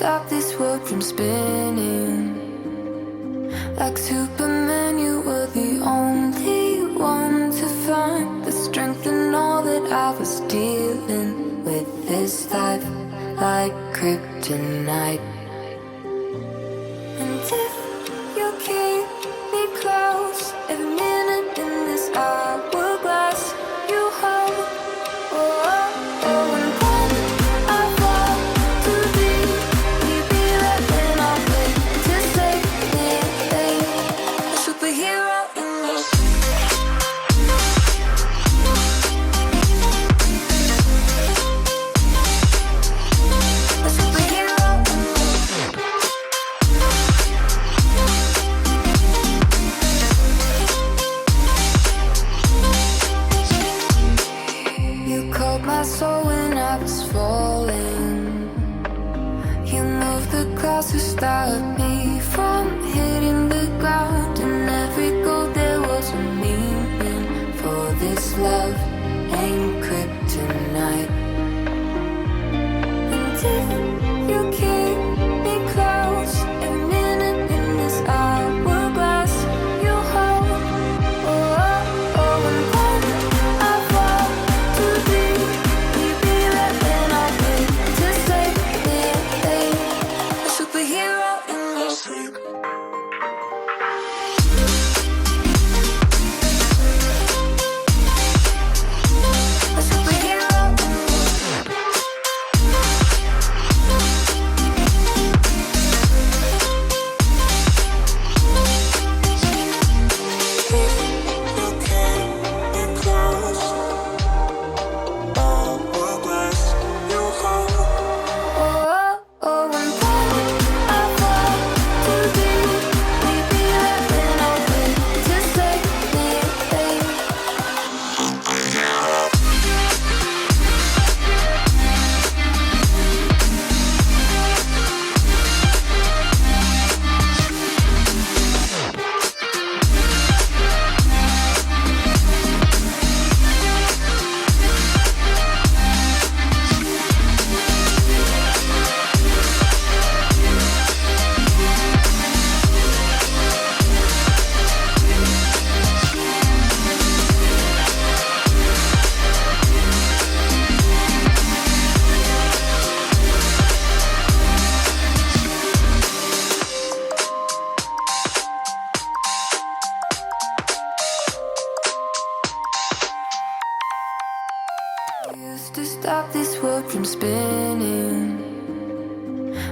stop this world from spinning. Like Superman, you were the only one to find the strength in all that I was dealing with. This life like kryptonite. And if you keep me close, every minute in this hourglass you hold. Oh, oh, oh, and when I fall too deep, we'd be laughing off it to save me, a superhero in me. A superhero in me. You caught my soul when I was falling. You moved the clouds to stop me from hitting the ground. And every goal there was a meaning. For this love ain't kryptonite. And if you keep me close, every minute in this hourglass you hold. Oh, oh, oh, and when I fall too deep, we'd be laughing off it to save me, a superhero in me. A superhero in me. Oh, oh, oh, and when I fall too deep, we'd be laughing off it to save me, used to stop this world from spinning.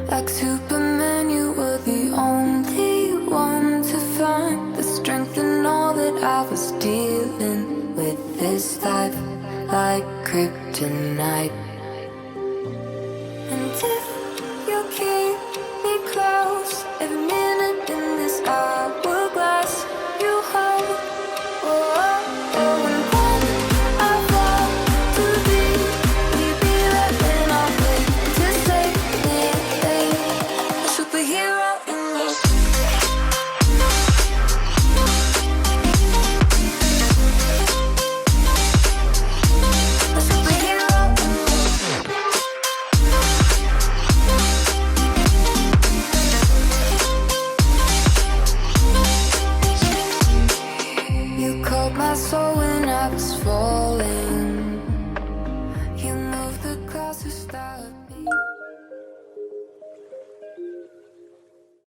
Like Superman, you were the only one to find the strength in all that I was dealing with. This life like kryptonite. And if you keep me close, every minute in this hourglass you hold. Oh, oh, oh, and when I fall too deep, we'd be laughing off it to save me, a superhero in me. A superhero in me. You caught my soul when I was falling. You moved the clouds to stop me.